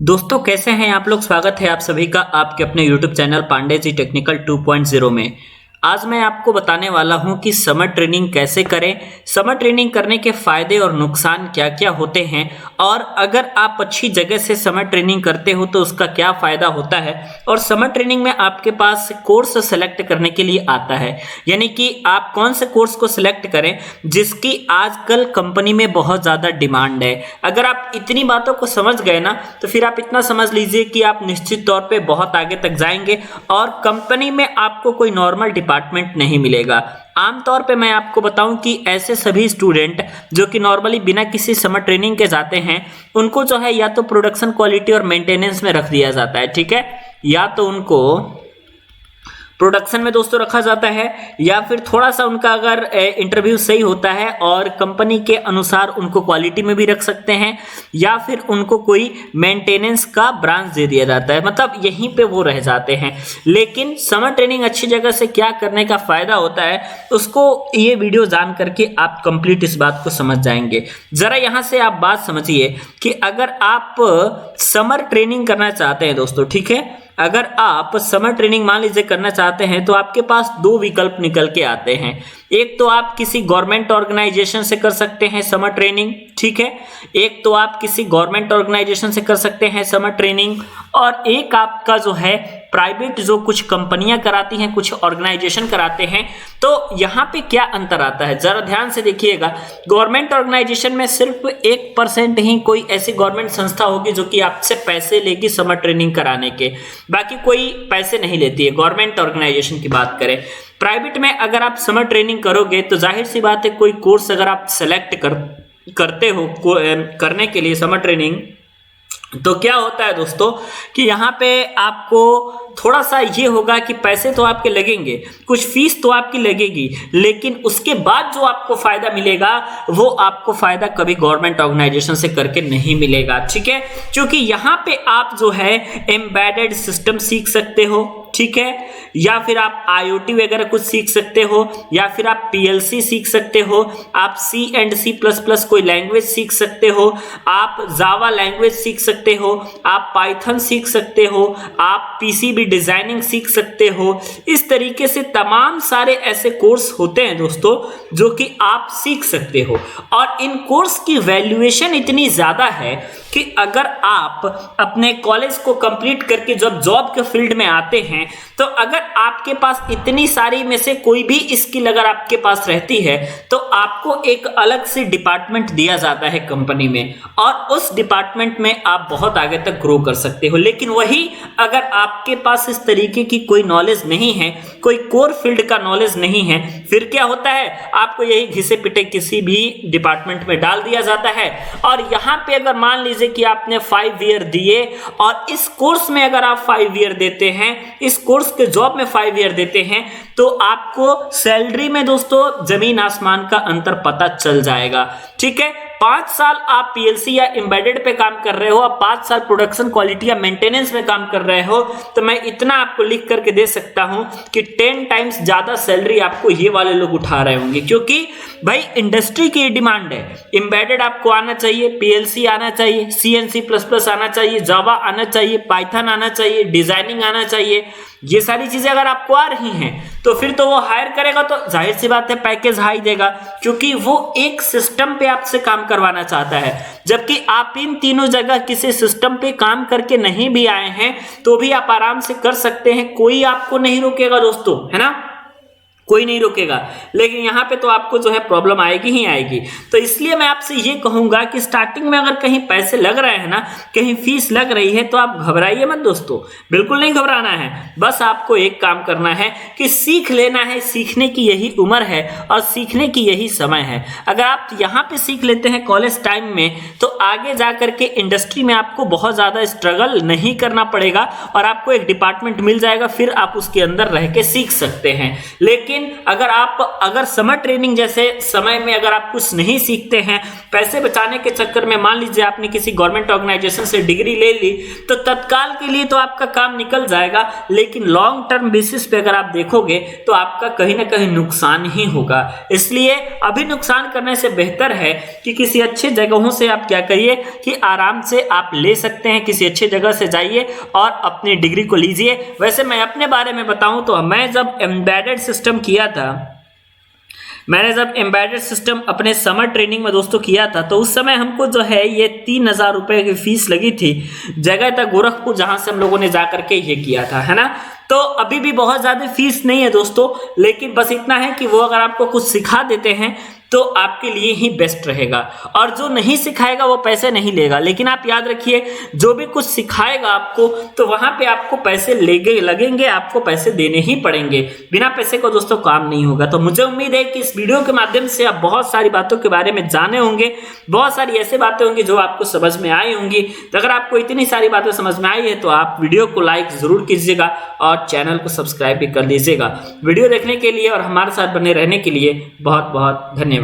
दोस्तों कैसे हैं आप लोग। स्वागत है आप सभी का आपके अपने YouTube channel Pandey ji technical 2.0 में। आज मैं आपको बताने वाला हूं कि समर ट्रेनिंग कैसे करें, समर ट्रेनिंग करने के फायदे और नुकसान क्या क्या होते हैं, और अगर आप अच्छी जगह से समर ट्रेनिंग करते हो तो उसका क्या फायदा होता है। और समर ट्रेनिंग में आपके पास कोर्स सेलेक्ट करने के लिए आता है, यानी कि आप कौन से कोर्स को सिलेक्ट करें जिसकी आजकल कंपनी में बहुत ज़्यादा डिमांड है। अगर आप इतनी बातों को समझ गए ना, तो फिर आप इतना समझ लीजिए कि आप निश्चित तौर पे बहुत आगे तक जाएंगे और कंपनी में आपको कोई नॉर्मल डिपार्टमेंट नहीं मिलेगा। आमतौर पे मैं आपको बताऊं कि ऐसे सभी स्टूडेंट जो कि नॉर्मली बिना किसी समर ट्रेनिंग के जाते हैं, उनको जो है या तो प्रोडक्शन क्वालिटी और मेंटेनेंस में रख दिया जाता है, ठीक है, या तो उनको प्रोडक्शन में दोस्तों रखा जाता है, या फिर थोड़ा सा उनका अगर इंटरव्यू सही होता है और कंपनी के अनुसार उनको क्वालिटी में भी रख सकते हैं, या फिर उनको कोई मेंटेनेंस का ब्रांच दे दिया जाता है, मतलब यहीं पे वो रह जाते हैं। लेकिन समर ट्रेनिंग अच्छी जगह से क्या करने का फायदा होता है, उसको ये वीडियो जान करके आप कंप्लीट इस बात को समझ जाएंगे। जरा यहाँ से आप बात समझिए कि अगर आप समर ट्रेनिंग करना चाहते हैं दोस्तों, ठीक है, अगर आप समर ट्रेनिंग मान लीजिए करना चाहते हैं तो आपके पास दो विकल्प निकल के आते हैं। एक तो आप किसी गवर्नमेंट ऑर्गेनाइजेशन से कर सकते हैं समर ट्रेनिंग, ठीक है, एक तो आप किसी गवर्नमेंट ऑर्गेनाइजेशन से कर सकते हैं समर ट्रेनिंग, और एक आपका जो है प्राइवेट जो कुछ कंपनियां कराती हैं, कुछ ऑर्गेनाइजेशन कराते हैं। तो यहाँ पे क्या अंतर आता है जरा ध्यान से देखिएगा। गवर्नमेंट ऑर्गेनाइजेशन में सिर्फ 1% ही कोई ऐसी गवर्नमेंट संस्था होगी जो कि आपसे पैसे लेगी समर ट्रेनिंग कराने के, बाकी कोई पैसे नहीं लेती है। गवर्नमेंट ऑर्गेनाइजेशन की बात करें, प्राइवेट में अगर आप समर ट्रेनिंग करोगे तो जाहिर सी बात है कोई कोर्स अगर आप सेलेक्ट करते हो करने के लिए समर ट्रेनिंग, तो क्या होता है दोस्तों कि यहाँ पे आपको थोड़ा सा ये होगा कि पैसे तो आपके लगेंगे, कुछ फीस तो आपकी लगेगी, लेकिन उसके बाद जो आपको फायदा मिलेगा वो आपको फायदा कभी गवर्नमेंट ऑर्गेनाइजेशन से करके नहीं मिलेगा, ठीक है। क्योंकि यहाँ पे आप जो है एम्बेडेड सिस्टम सीख सकते हो, ठीक है, या फिर आप IoT वगैरह कुछ सीख सकते हो, या फिर आप PLC सीख सकते हो, आप C++ कोई लैंग्वेज सीख सकते हो, आप जावा लैंग्वेज सीख सकते हो, आप पाइथन सीख सकते हो, आप PCB डिजाइनिंग सीख सकते हो। इस तरीके से तमाम सारे ऐसे कोर्स होते हैं दोस्तों जो कि आप सीख सकते हो, और इन कोर्स की वैल्यूएशन इतनी ज्यादा है कि अगर आप अपने कॉलेज को कंप्लीट करके जब जॉब के फील्ड में आते हैं, तो अगर आपके पास इतनी सारी में से कोई भी स्किल अगर आपके पास रहती है तो आपको एक अलग से डिपार्टमेंट दिया जाता है कंपनी में, और उस डिपार्टमेंट में आप बहुत आगे तक ग्रो कर सकते हो। लेकिन वही अगर आपके पास इस तरीके की कोई नॉलेज नहीं है, कोई कोर फील्ड का नॉलेज नहीं है, फिर क्या होता है, आपको यही घिसे पिटे किसी भी डिपार्टमेंट में डाल दिया जाता है। और यहाँ पे अगर मान लीजिए कि आपने 5 ईयर दिए और इस कोर्स में अगर आप 5 ईयर देते हैं, इस कोर्स के जॉब में 5 ईयर देते हैं, तो आपको सैलरी में दोस्तों जमीन आसमान का अंतर पता चल जाएगा, ठीक है। 5 साल आप PLC या एम्बेडेड पे काम कर रहे हो, आप 5 साल प्रोडक्शन क्वालिटी या मेंटेनेंस में काम कर रहे हो, तो मैं इतना आपको लिख करके दे सकता हूं कि 10 टाइम्स ज्यादा सैलरी आपको ये वाले लोग उठा रहे होंगे, क्योंकि भाई इंडस्ट्री की डिमांड है। एम्बेडेड आपको आना चाहिए, PLC आना चाहिए, C++ आना चाहिए, जावा आना चाहिए, पाइथन आना चाहिए, डिजाइनिंग आना चाहिए। ये सारी चीजें अगर आपको आ रही हैं तो फिर तो वो हायर करेगा, तो जाहिर सी बात है पैकेज हाई देगा, क्योंकि वो एक सिस्टम पे आपसे काम करवाना चाहता है। जबकि आप इन तीनों जगह किसी सिस्टम पे काम करके नहीं भी आए हैं तो भी आप आराम से कर सकते हैं, कोई आपको नहीं रोकेगा दोस्तों, है ना, कोई नहीं रोकेगा। लेकिन यहाँ पे तो आपको जो है प्रॉब्लम आएगी ही आएगी। तो इसलिए मैं आपसे ये कहूंगा कि स्टार्टिंग में अगर कहीं पैसे लग रहे हैं ना, कहीं फीस लग रही है, तो आप घबराइए मत दोस्तों, बिल्कुल नहीं घबराना है। बस आपको एक काम करना है कि सीख लेना है, सीखने की यही उम्र है और सीखने की यही समय है। अगर आप यहाँ पे सीख लेते हैं कॉलेज टाइम में, तो आगे जा करके इंडस्ट्री में आपको बहुत ज़्यादा स्ट्रगल नहीं करना पड़ेगा और आपको एक डिपार्टमेंट मिल जाएगा, फिर आप उसके अंदर रह के सीख सकते हैं। लेकिन लेकिन अगर समर ट्रेनिंग जैसे समय में अगर आप कुछ नहीं सीखते हैं, पैसे बचाने के चक्कर में मान लीजिए आपने किसी गवर्नमेंट ऑर्गेनाइजेशन से डिग्री ले ली, तो तत्काल के लिए तो आपका काम निकल जाएगा, लेकिन लॉन्ग टर्म बेसिस पे अगर आप देखोगे तो आपका कहीं ना कहीं नुकसान ही होगा। इसलिए अभी नुकसान करने से बेहतर है कि किसी अच्छे जगहों से आप क्या करिए कि आराम से आप ले सकते हैं, किसी अच्छे जगह से जाइए और अपनी डिग्री को लीजिए। वैसे मैं अपने बारे में बताऊं तो मैं जब एम्बेडेड सिस्टम किया था, मैंने जब एम्बेडेड सिस्टम अपने समर ट्रेनिंग में दोस्तों किया था, तो उस समय हमको जो है ये 3000 रुपए की फीस लगी थी, जगह था गोरखपुर, जहां से हम लोगों ने जाकर के ये किया था, है ना। तो अभी भी बहुत ज्यादा फीस नहीं है दोस्तों, लेकिन बस इतना है कि वो अगर आपको कुछ सिखा देते हैं तो आपके लिए ही बेस्ट रहेगा, और जो नहीं सिखाएगा वो पैसे नहीं लेगा। लेकिन आप याद रखिए, जो भी कुछ सिखाएगा आपको तो वहां पे आपको पैसे लगेंगे, आपको पैसे देने ही पड़ेंगे। बिना पैसे को दोस्तों काम नहीं होगा। तो मुझे उम्मीद है कि इस वीडियो के माध्यम से आप बहुत सारी बातों के बारे में जाने होंगे, बहुत सारी ऐसे बातें होंगी जो आपको समझ में आई होंगी। तो अगर आपको इतनी सारी बातें समझ में आई है तो आप वीडियो को लाइक जरूर कीजिएगा और चैनल को सब्सक्राइब भी कर लीजिएगा। वीडियो देखने के लिए और हमारे साथ बने रहने के लिए बहुत बहुत धन्यवाद।